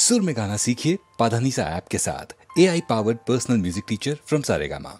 सुर में गाना सीखिए पाधानीसा ऐप के साथ। AI powered personal music teacher from Saregama.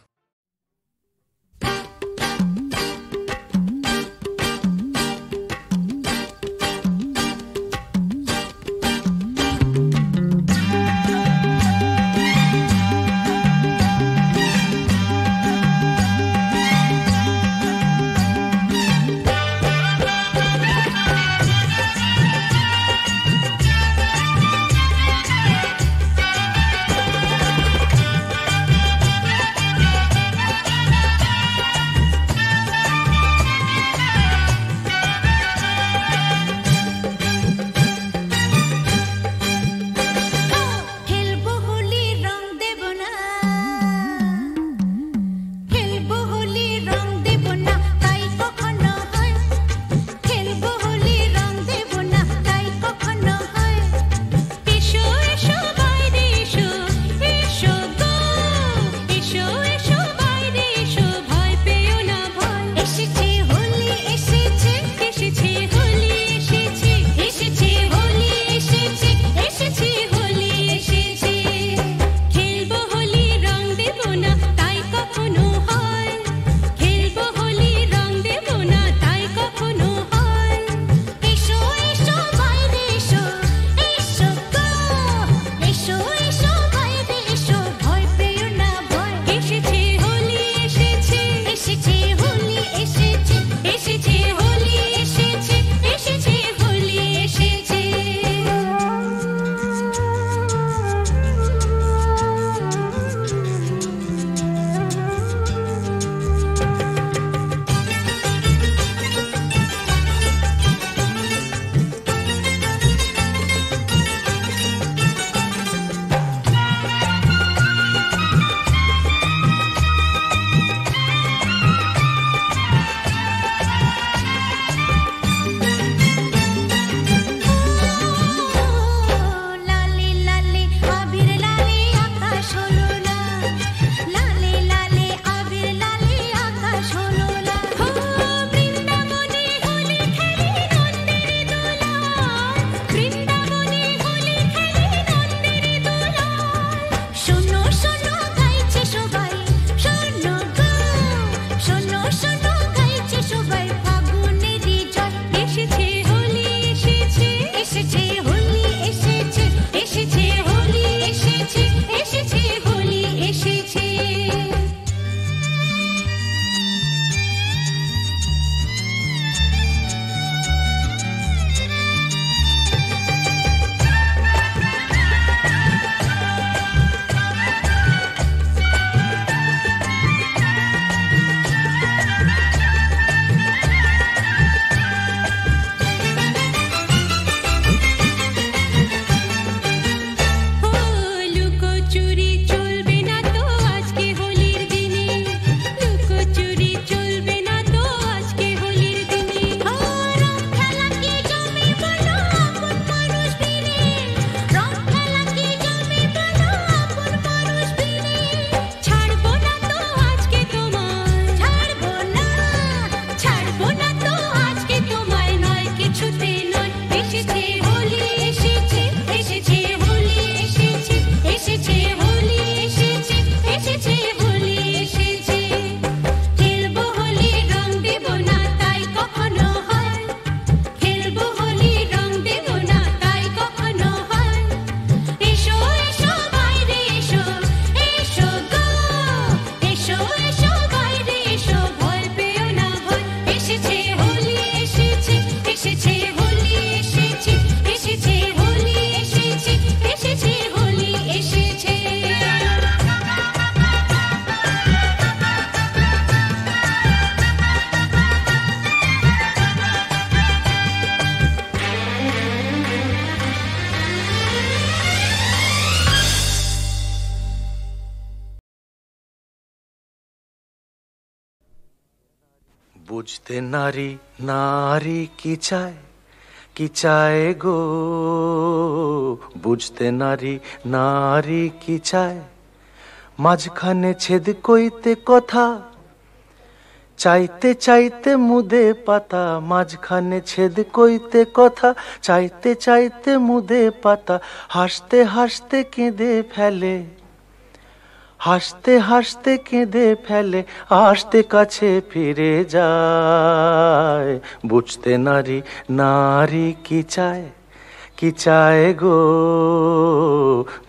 বুঝতে নারী নারী কি চায় গো, বুঝতে নারী নারী কি চায়, মাঝখানে ছেদ কইতে কথা চাইতে চাইতে মুদে পাতা, মাঝখানে ছেদ কইতে কথা। চাইতে চাইতে মুদে পাতা, হাসতে হাসতে কেঁদে ফেলে, হাসতে হাসতে কেঁদে ফেলে, আসতে কাছে ফিরে যায়। বুঝতে নারী, নারী কি চায়, কি চায় গো,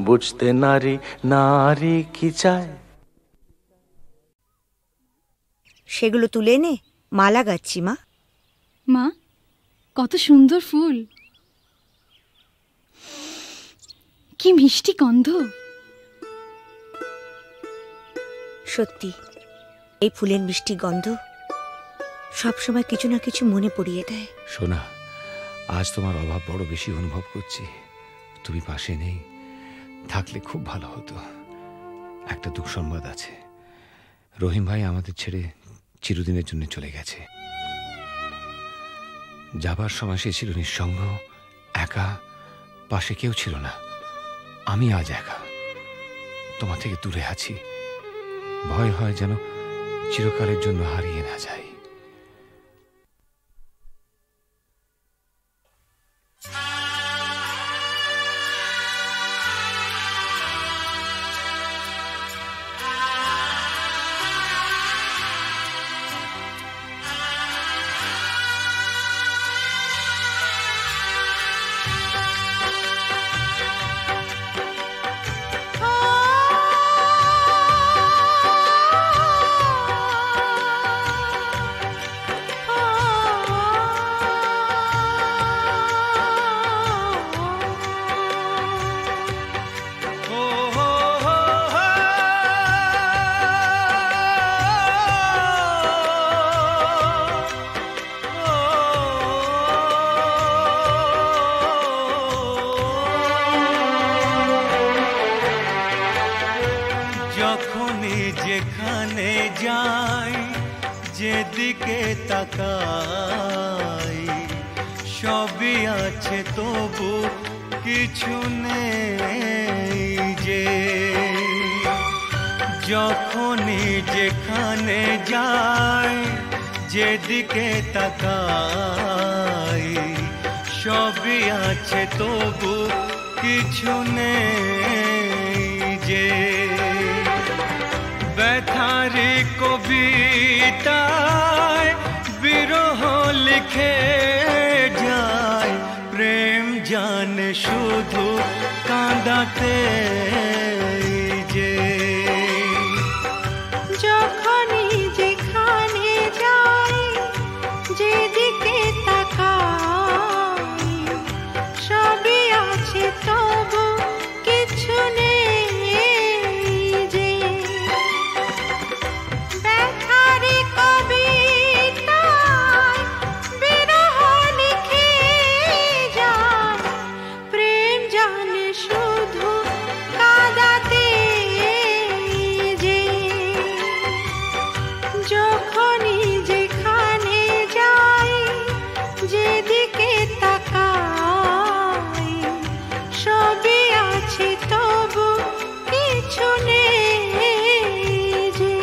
বুঝতে নারী, নারী কি চায়। সেগুলো তুলে নে, মালা গাচ্ছি মা। মা, কত সুন্দর ফুল, কি মিষ্টি গন্ধ। সত্যি, এই ফুলের মিষ্টি গন্ধ সবসময় কিছু না কিছু মনে পড়িয়ে দেয়। সোনা, আজ তোমার অভাব বড় বেশি অনুভব করছি। তুমি পাশে নেই, থাকলে খুব ভালো হতো। একটা দুঃসংবাদ আছে, রহিম ভাই আমাদের ছেড়ে চিরদিনের জন্য চলে গেছে। যাবার সময় সে ছিল নিঃসঙ্গ, একা, পাশে কেউ ছিল না। আমি আজ একা, তোমার থেকে দূরে আছি। ভয় হয় যেন চিরকালের জন্য হারিয়ে না যাই। যখনই যেখানে যাই, যেদিকে তাকাই, সবই আছে তবু কিছু নেই যে। যখনই যেখানে যাই, যেদিকে তাকাই, সবই আছে তবু কিছু নেই যে। ব্যথারি কবিতায় বিরহ লিখে যায়, প্রেম জানে শুধু কাঁদাতে যে। যখনই যেখানে যাই, যেদিকে তাকাই, সবই আছে তবু কিছু নেই যে। ব্যথারি কবিতায় বিরহ লিখে যায়, প্রেম জানে শুধু কাঁদাতে যে। যখনই যেখানে যাই, যেদিকে তাকাই, সবই আছে তবু কিছু নেই যে।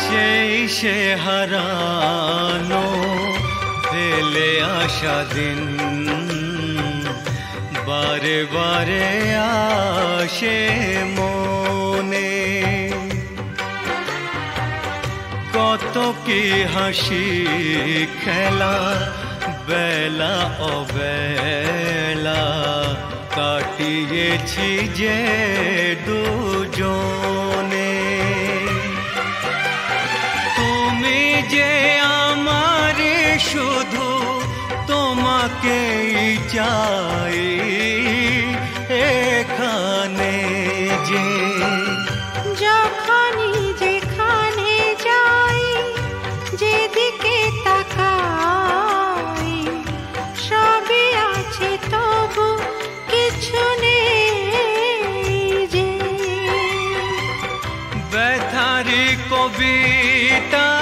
সেই সে হারানো ফেলে আসা দিন, বারে বারে আসে মনে। কত কি হাসি খেলা, বেলা অবেলা কাটিয়েছি যে দুজনে। তুমি যে আমার শুধু তোমাকেই চাই এখানে যে যখনই যেখানে যাই যেদিকে তাকাই সবই আছে তবু কিছু নেই যে ব্যথারি কবিতায়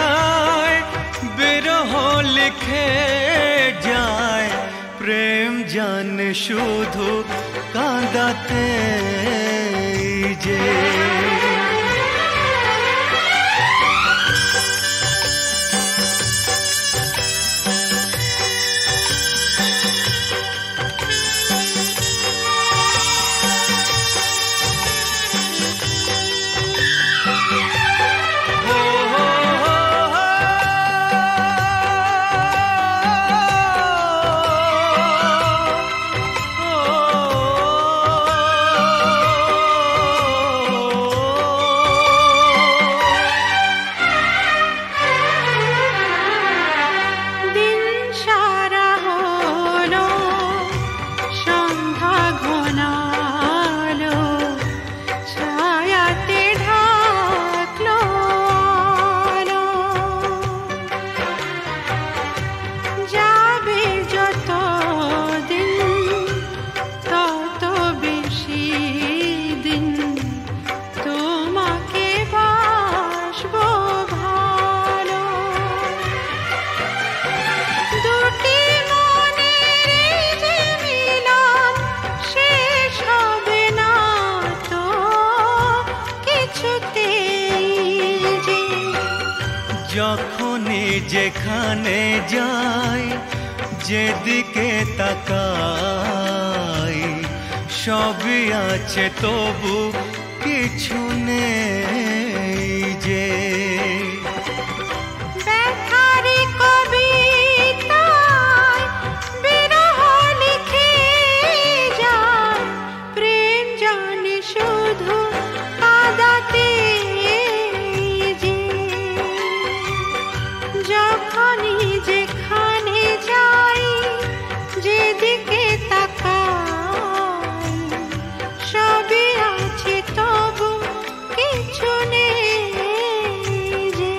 বিরহ লিখে যায় প্রেম জানে শুধু কাঁদাতে যে যখনই যেখানে যাই যেদিকে তাকাই সবই আছে তবু কিছু নেই যে ব্যথারি কবিতায় বিরহ লিখে যায় প্রেম জানে শুধু কাঁদাতে যে যখনই যেখানে যাই যেদিকে তাকাই সবই আছে তবু কিছু নেই যে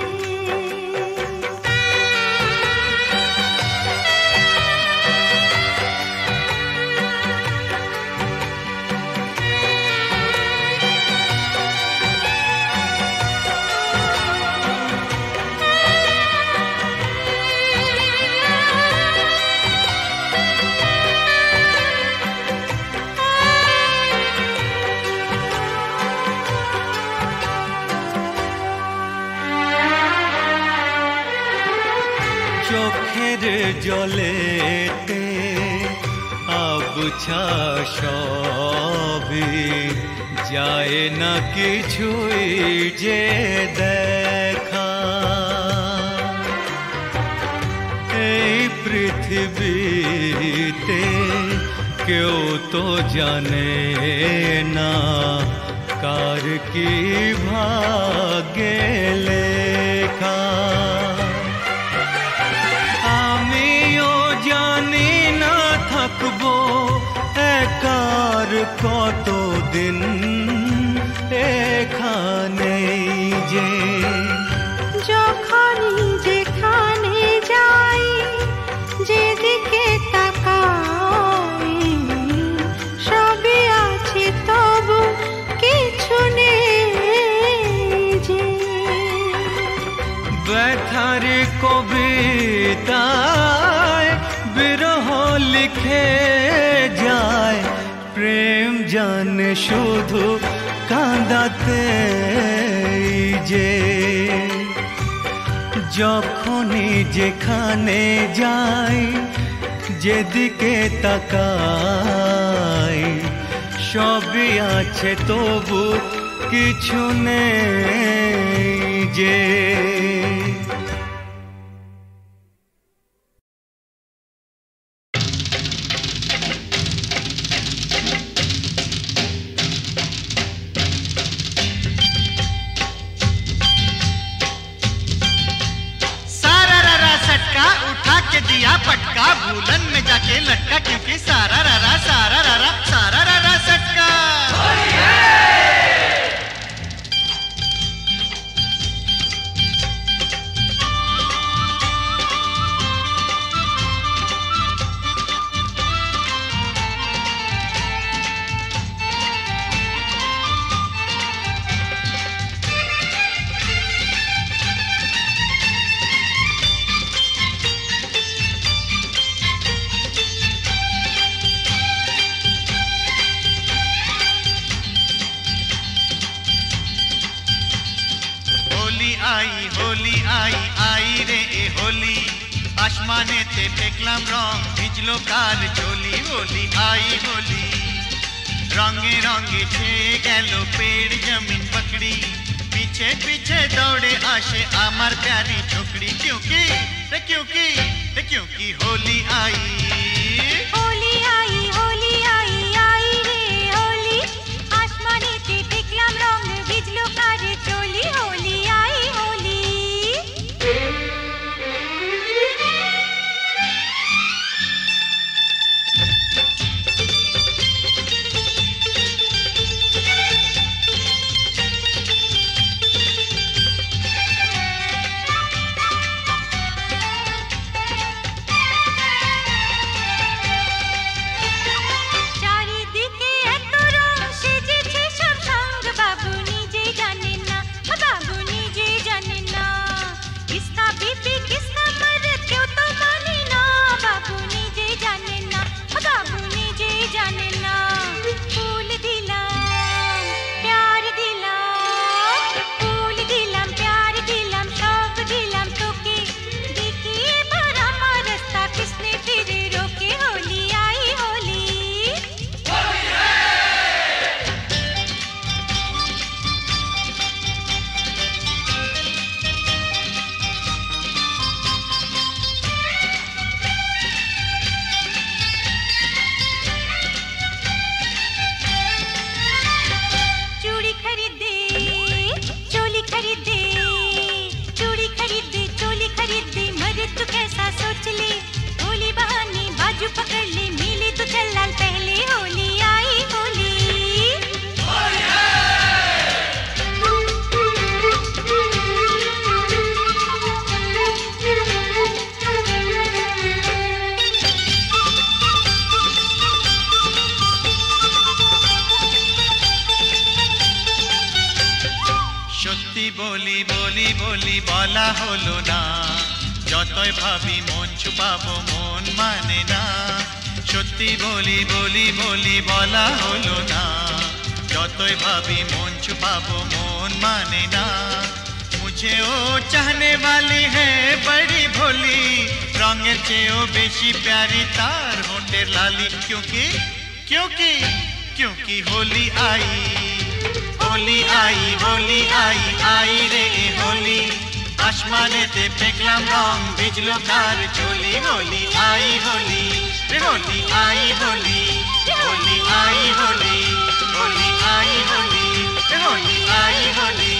চোখের জলেতে আবছা সবই যায় না কিছুই যে দেখা এই পৃথিবীতে কেউ তো জানে না কার কি ভাগ্যে লেখা আমিও জানি না থাকবো একার কতদিন এখানে যে যখনই যেখানে যাই যেদিকে তাকাই সবই আছে তবু কিছু নেই যে ব্যথার কবিতায় বিরহ লিখে যায় প্রেম জানে শুধু কাঁদাতে যে যখনই যেখানে যাই যেদিকে তাকাই সবই আছে তবু কিছু নেই যে उठा के दिया पटका, भूलन में जाके लटका, क्योंकि सारा रारा सटका। होली आई रे ए होली, आसमाने ते फेंकलाम रंग, भिजलो कार चोली। होली आई होली, रंगे रंगे छेए गेलो पेड़ जमीन पकड़ी, पीछे पीछे दौड़े आशे आमार प्यारी छोकरी। क्योंकि होली आई रे होली, आसमाने ते फेंकलाम रंग, भिजलो कार चोली। होली आई होली। বলা হলো না, যতই ভাবি মন ছুপাবো মন মানে না। সত্যি বলি বলা হলো না, যতই ভাবি মন छुपाबो মন মানে না। मुझे ओ चाहने वाली है बड़ी भोली, रंगेर चेयो बेशी प्यारी तार होंठेर लाली। क्योंकि होली आई आई रे होली, आसमाने ते फेंकलाम रंग, भिजलो कार चोली। होली आई होली रे होली आई होली, होली आई होली, होली आई होली रे होली आई होली,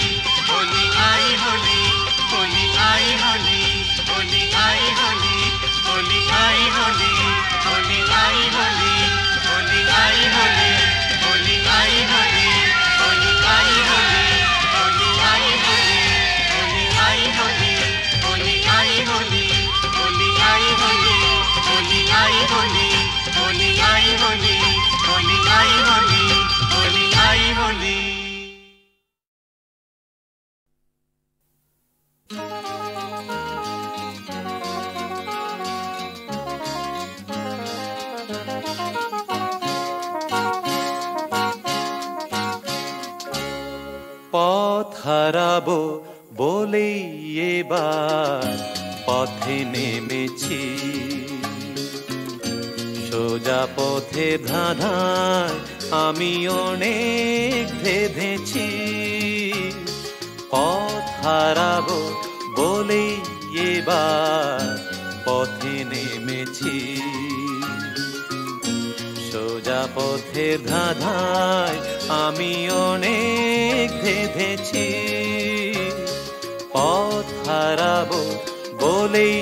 होली आई होली, होली आई होली, होली आई होली, होली आई होली, होली आई होली, होली आई होली, होली आई होली, होली आई होली, होली आई होली, होली आई होली, होली आई होली, होली आई होली, होली आई होली, होली आई होली, होली आई होली, होली आई होली। পথ হারাবো বলেই এবার পথে নেমেছি, সোজা পথে ধাঁধায় আমি অনেক ধেঁধেছি। পথ হারাবো বলেই এবার পথে নেমেছি, সোজা পথের ধাঁধায় আমি অনেক ধেঁধেছি। পথ হারাবো বলেই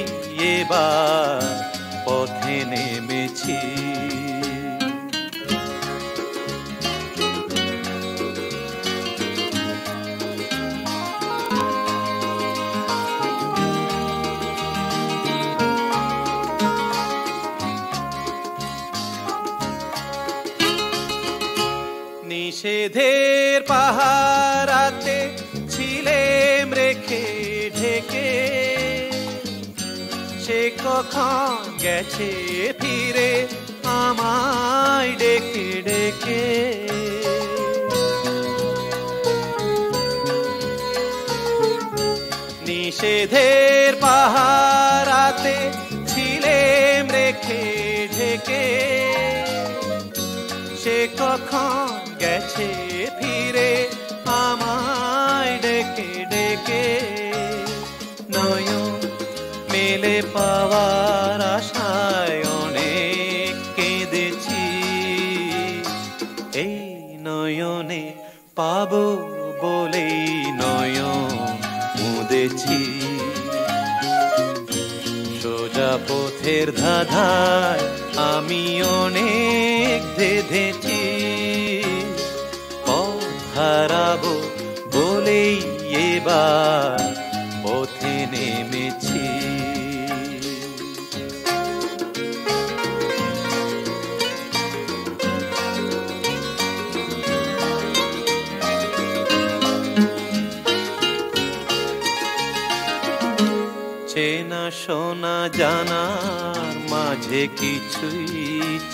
এবার পথে নেমেছি। নিষেধের পাহারাতে ছিলেম রেখে ঢেকে, সে কখন গেছে ফিরে আমায় ডেকে ডেকে। নিষেধের পাহারাতে ছিলেম রেখে ঢেকে, সে কখন গেছে ফিরে আমায় ডেকে ডেকে। নয়ন মেলে পাওয়ার আশায় অনেক কেঁদেছি, এই নয়নে পাবো বলেই নয়ন মুদেছি। সোজা পথের ধাঁধায় আমি অনেক ধেঁধেছি, পথ হারাবো বলেই এবার পথে নেমেছি। চেনা শোনা জানার মাঝে কিছুই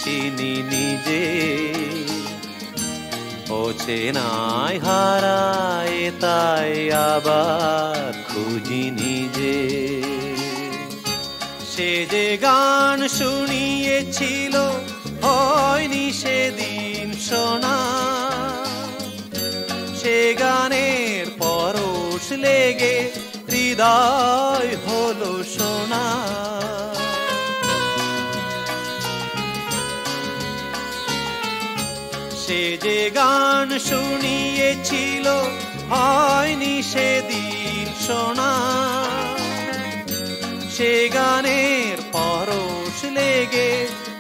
চিনি নিজে, ও চেনায় হারায় তাই আবার খুঁজি নিজে। সে যে গান শুনিয়েছিল হয়নি সেদিন শোনা, সে গানের পরশ লেগে হৃদয় হলো সোনা। সে যে গান শুনিয়েছিল হয়নি সেদিন শোনা, সে গানের পরশ লেগে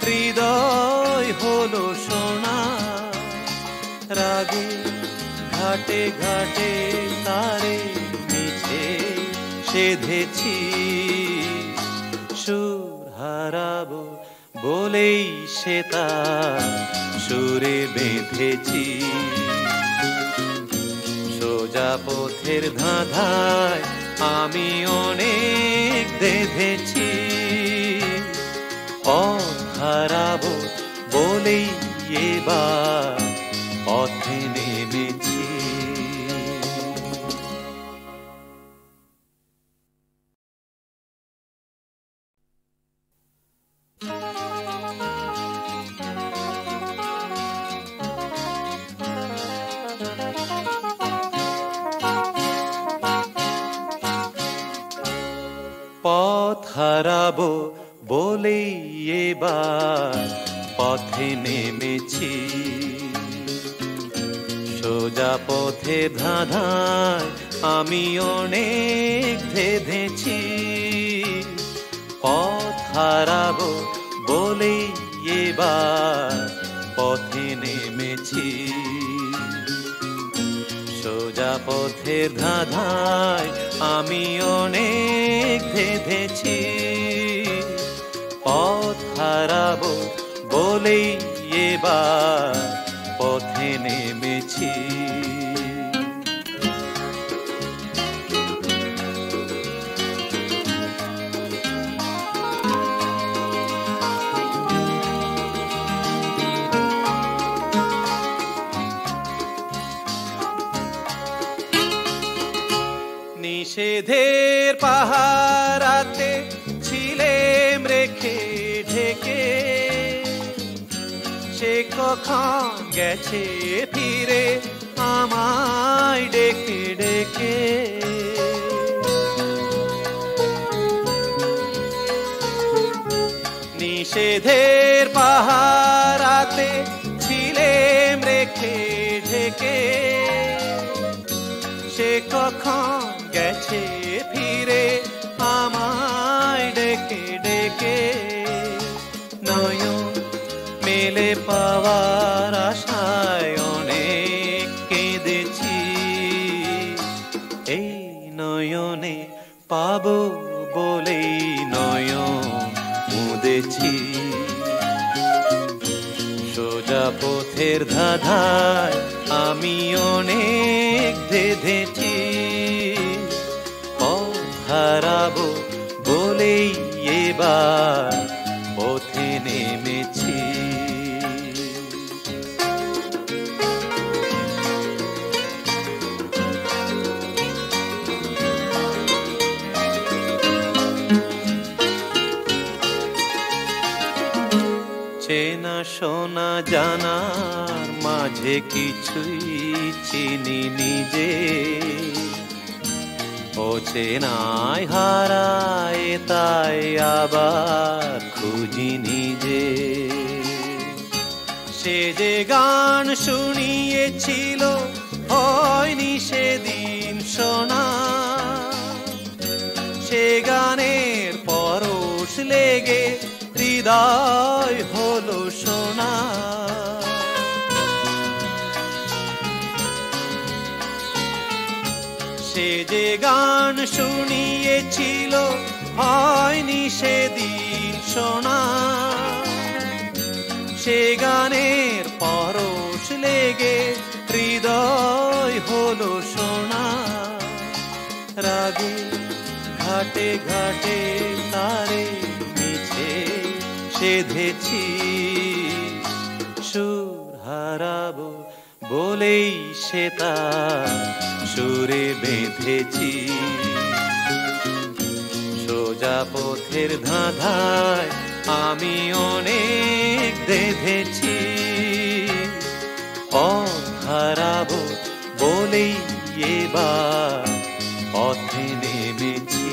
হৃদয় হলো সোনা। রাগে ঘাটে ঘাটে তারে মিছে সেধেছি, সুর হারাবো বলেই সে তার সুরে বেঁধেছি। সোজা পথের ধাঁধায় আমি অনেক ধেঁধেছি, পথ হারাবো বলেই এবার পথে নেমেছি। পথ হারাবো বলেই এবার পথে নেমেছি। সোজা পথে ধাঁধায় আমি অনেক ধেঁধেছি, পথ হারাবো বলেই এবার পথে নেমেছি। সোজা পথের ধাঁধায় আমি অনেক ধেঁধেছি, পথ হারাবো বলেই এবার পথে নেমেছি। নিষেধের পাহারাতে ছিলেম রেখে ঢেকে, সে কখন গেছে ফিরে আমায় ডেকে ডেকে। নিষেধের পাহারাতে ছিলেম রেখে ঢেকে, সে কখন গেছে ফিরে আমায় ডেকে থেকে নয়ন মেলে পাওয়ার আশায় অনেক কেঁদেছি, এই নয়নে পাবো বলেই নয়ন মুদেছি। সোজা পথের ধাঁধায় আমি অনেক ধেঁধেছি, পথ হারাবো বলেই এবার পথে নেমেছি। চেনা শোনা জানার মাঝে কিছুই চিনি নিজে, ও চেনায় হারায় তাই আবার খুঁজি নিজে। সে যে গান শুনিয়েছিল হয়নি সেদিন শোনা, সে গানের পরশ লেগে হৃদয় হলো সোনা। সে যে গান শুনিয়েছিল হয়নি সেদিন শোনা, সে গানের পরশ লেগে হৃদয় হলো সোনা। রাগে ঘাটে ঘাটে তারে মিছে সেধেছি, সুর হারাবো বলেই সে তার সুরে বেঁধেছি। সোজা পথের ধাঁধায় আমি অনেক ধেঁধেছি, পথ হারাবো বলেই এবার পথে নেমেছি।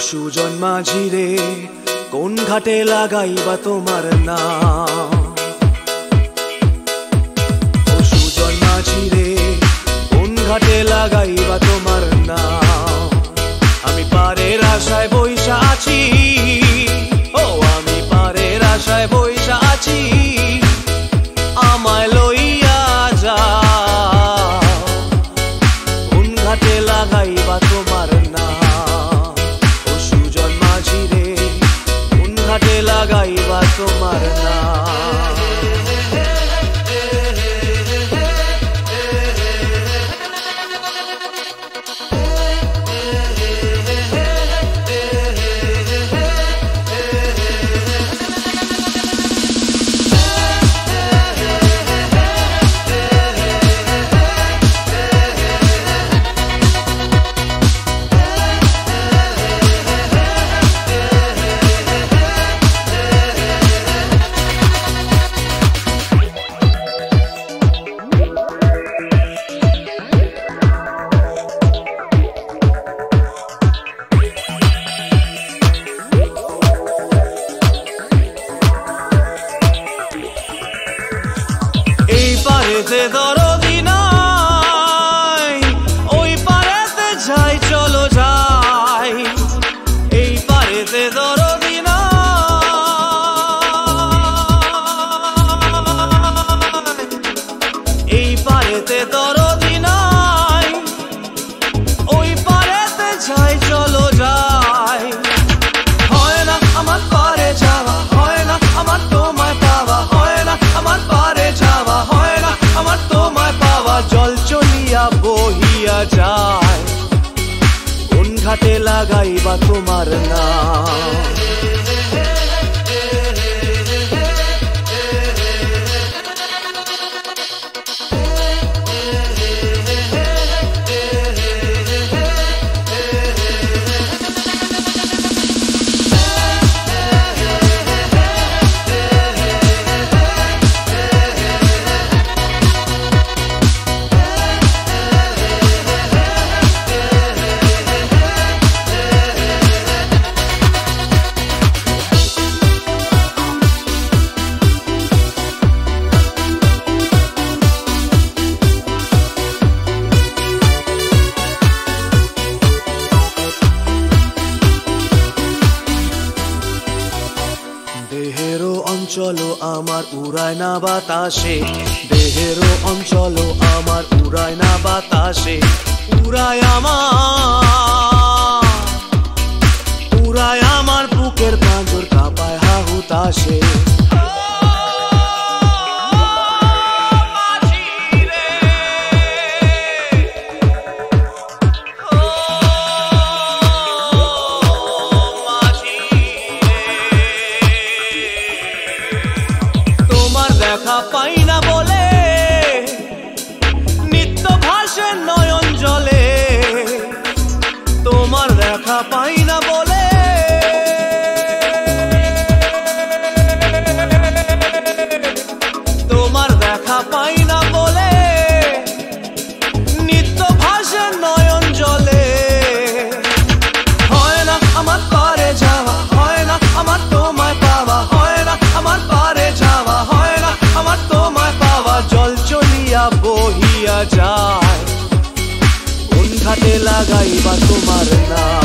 সুজন মাঝি রে কোন ঘাটে লাগাইবা তোমার নাম? ও সুজন মাঝি রে কোন ঘাটে লাগাইবা তোমার নাম? আমি পারের আশায় বইসা আছি, ও আমি পারের আশায় বইসা আছি, আমায় লইয়া যাও কোন ঘাটে লাগাইবা তোমার নাম? ঘাটে লাগাইবা তোমার নাম? ঘাটে লাগাইবা তোমার নাম। দেহেরও অঞ্চল আমার উড়ায় না বাতাসে, দেহেরও অঞ্চল আমার উড়ায় না বাতাসে, উড়ায় আমার বুকের পাঁজর কাঁপায় হাহুতাশে। দেখা পাই না বলে নিত্য ভাসে নয়ন জলে, তোমার দেখা পাই না বলে তোমার দেখা পাই না বলে নিত্য ভাসে নয়ন জলে। হয় না আমার পারে যাওয়া, হয় না আমার তোমায় পাওয়া, হয় না আমার পারে যাওয়া, হয় না আমার তোমায় পাওয়া। জল চলিয়া বহিয়া যায়, কোন ঘাটে লাগাইবা তোমার নাম।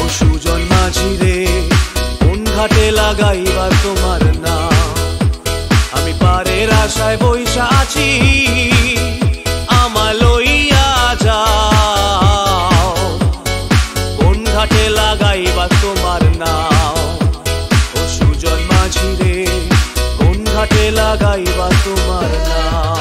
ও সুজন মাঝি রে, কোন ঘাটে লাগাইবা তোমার নাম। আমি পারের আশায় বইসা আছি, আমায় লইয়া যাও, কোন ঘাটে লাগাইবা তোমার নাম। ও সুজন মাঝি রে, কোন ঘাটে লাগাইবা তোমার নাম।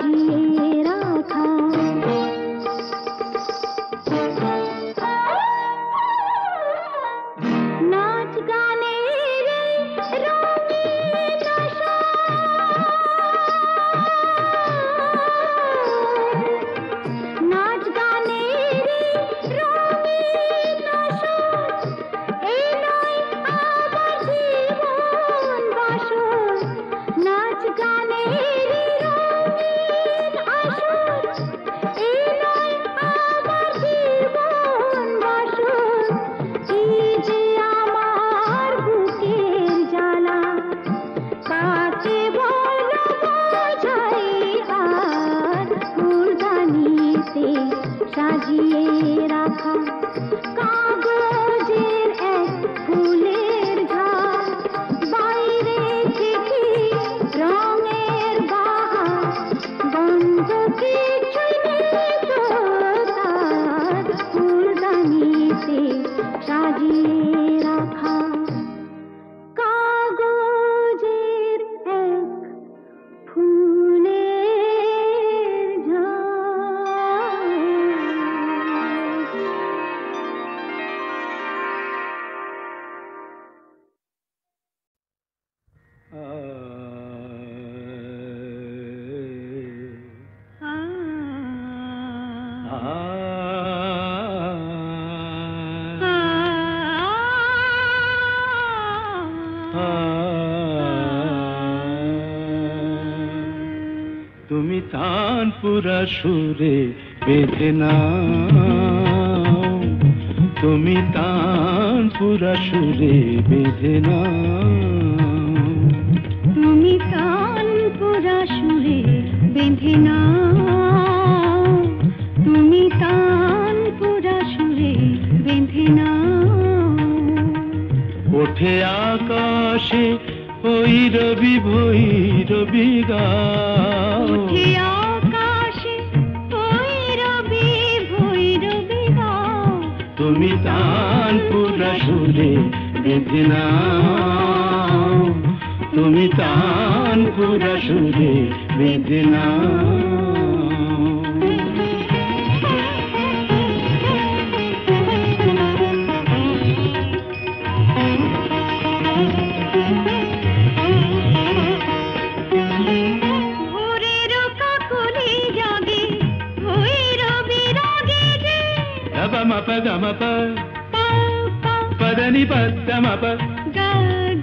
সাজিয়ে রাখা। নাচ গানের রঙিন আশা, নাচ গানের রঙিন আশা, এই নয় আমার জীবন বাসর। নাচ গানের রঙিন আশা, এই নয় আমার জীবন বাসর। এই যে আমার বুকের জ্বালা, কাকে বলো বোঝাই আর। ফুলদানিতে সাজিয়ে রাখা কাগজের এক ফুলের ঝাড়, বাইরে চিঠি রঙের বাহার, গন্ধ কিছুই নেই তো তার। ফুলদানিতে সাজিয়ে রাখা কাগজের এক ফুলের ঝাড়। তুমি তানপুরা সুরে বেঁধে নাও, তুমি তানপুরা সুরে বেঁধে নাও। তুমি তানপুরা সুরে বেঁধে নাও, তুমি তানপুরা সুরে বেঁধে নাও। ওঠে আকাশে ভৈরবী ভৈরবী গাও, উঠে আকাশে ভৈরবী ভৈরবী গাও। তুমি তানপুরা সুরে বেঁধে নাও, তুমি তানপুরা সুরে বেঁধে নাও। ভোরের কাকলি জাগে ভৈরবী রাগে যে, Gama ma pa gama pa, পা পা padani pa gama pa, গা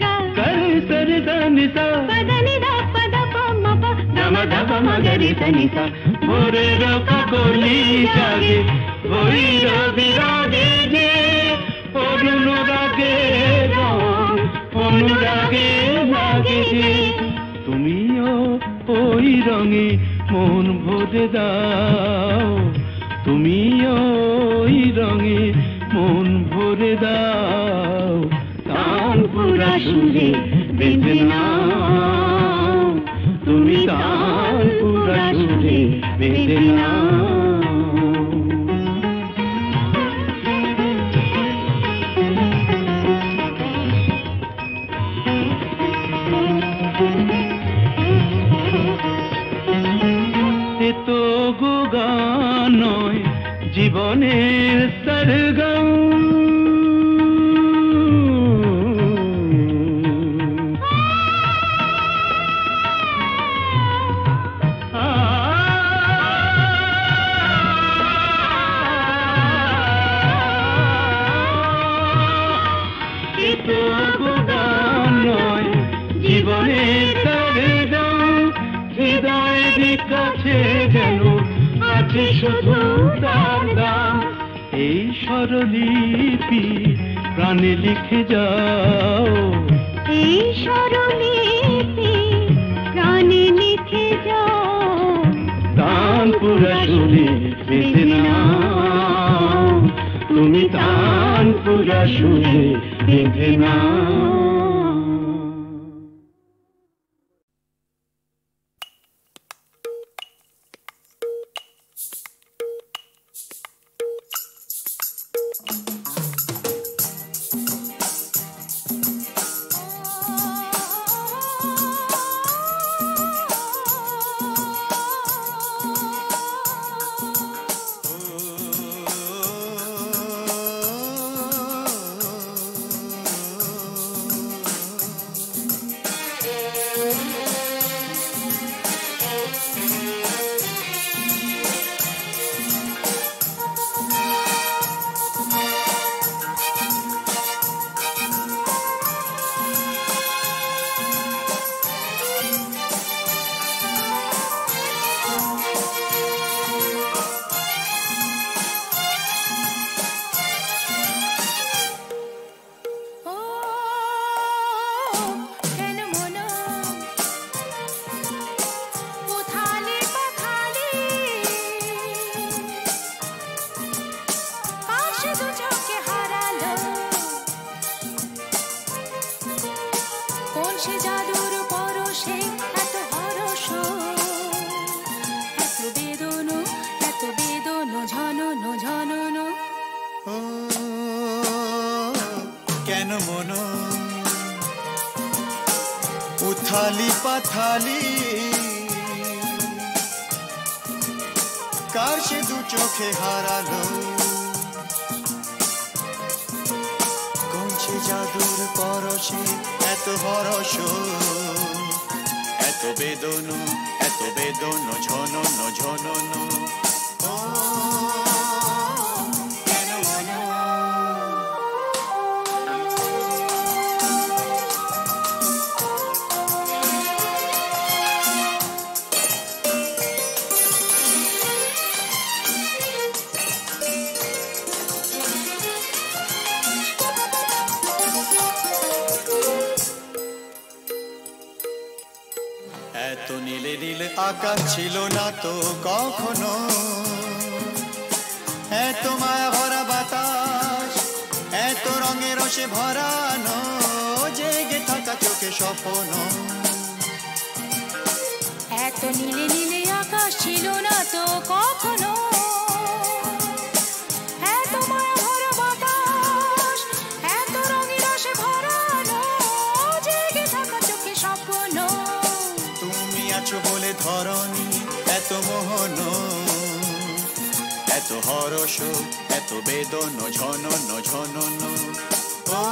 গা kari sari sa ni sa, পদনি দা পদ প ম প gama gama ma gari sa ni sa. Bhorer kakoli jage, bhoirabi rage je, onurage rong, onurage lage je. তুমিও ওই রঙে মন ভরে দাও, তুমিও ওই রঙে মন ভরে দাও। তানপুরা সুরে বেঁধে নাও, তুমি তানপুরা সুরে বেঁধে নাও। এ তো গো গান নয়, জীবনের সরগম। এ তো গো গান নয়, জীবনের সরগম। হৃদয়ের কাছে যেন আছে শুধু তার দাম। এই স্বরলিপি প্রাণে লিখে যাও, এই স্বরলিপি প্রাণে লিখে যাও। তানপুরা সুরে বেঁধে নাও, তুমি তানপুরা সুরে বেঁধে নাও। কেন মন উথালি পাথালি কার সে দু চোখে হারালো কোন সে জাদুর পরশে এত হরস এত বেদন ঝনন ঝনন এত নীলে নীলে আকাশ ছিল না তো কখনো এত মায়া ভরা বাতাস এত রঙে রসে ভরানো জেগে থাকা চোখে স্বপ্ন এত নীলে নীলে আকাশ ছিল না তো কখনো এত মায়া ভরা বাতাস এত রঙে রসে ভরানো জেগে থাকা চোখে স্বপ্ন তুমি আছো বলে ধরনি এত মোহন এত হরস এত বেদন ঝনন ঝনন ও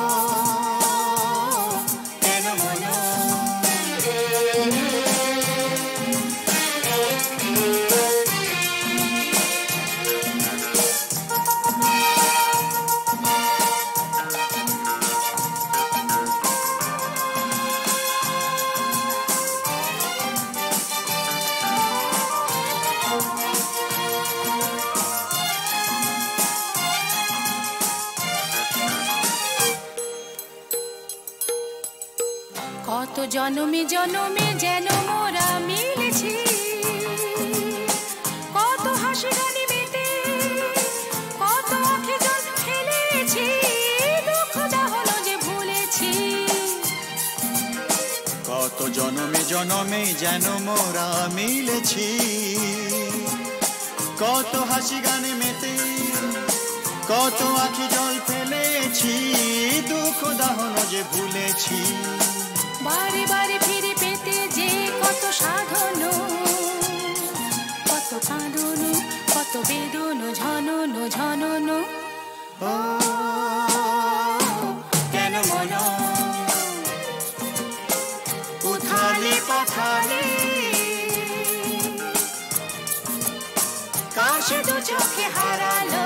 কেন মন কত জনমে জনমে যেন মোরা মিলেছি কত হাসি গানে মেতে কত আঁখে জল ফেলেছি দুঃখ দাহন যে ভুলেছি কত জনমে জনমে যেন মোরা মিলেছি কত হাসি গানে মেতে কত আঁখি জল ফেলেছি দুঃখ দাহন যে ভুলেছি বারে বারে ফিরে পেতে যে কত সাধন কত কাঁদন কত বেদন ঝনন ঝনন ও কেন মন উথালি পাথালি কার সে দু চোখে হারালো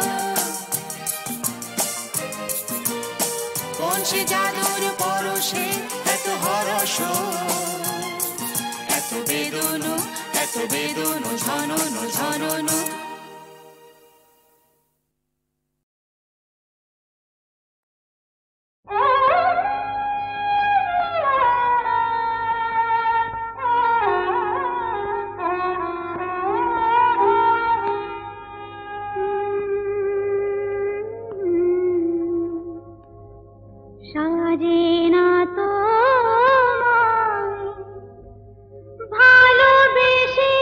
কোন সে জাদুর পরশে এত হরস এত বেদন ঝনন ঝনন সাজে না তো ভালোবেসে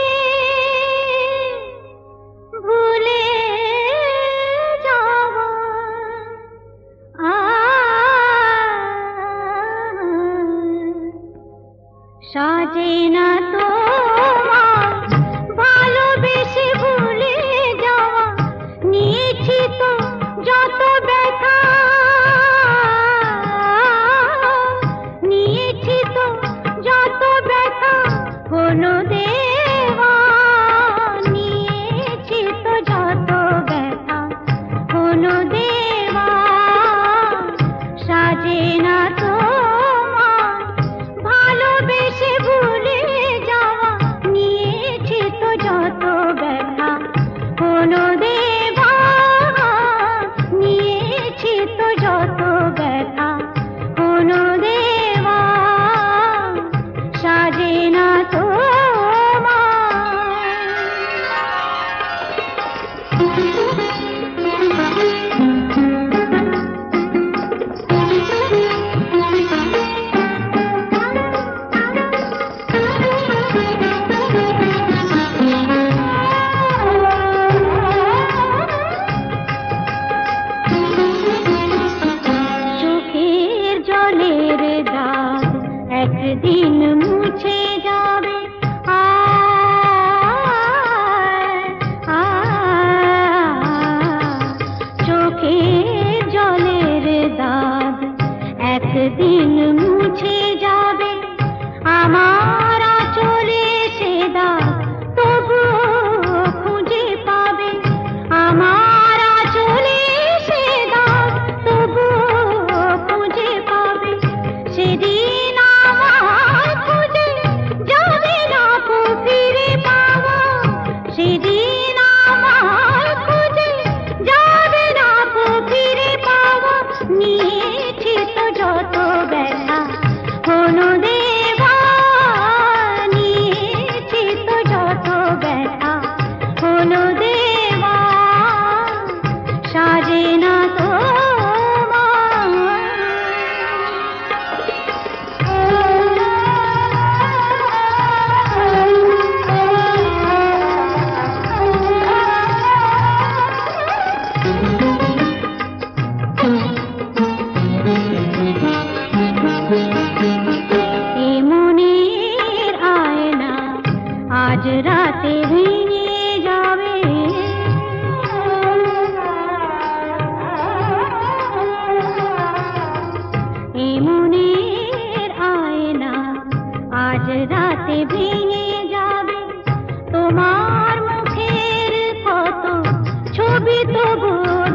ছবি তবু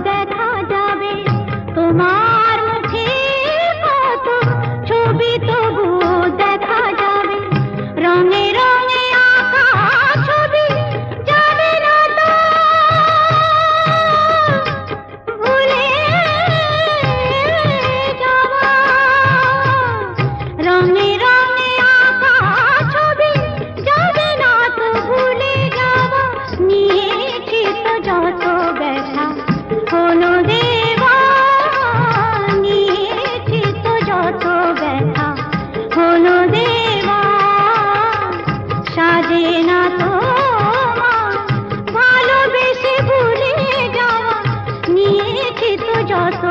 দেখা যাবে, তোমার মুখে কত ছবি তবু দেখা যাবে, রঙে রঙে আঁকা ছবি যাবে না তো ভুলে যাওয়া, রঙে রঙে আঁকা ছবি যাবে না তো ভুলে যাওয়া, নিয়েছি তো যত ব্যথা হলো দেওয়া, নিয়েছি তো যত ব্যথা হলো দেওয়া, সাজে না তো ভালোবেসে ভুলে যাওয়া, নিয়েছি তো যত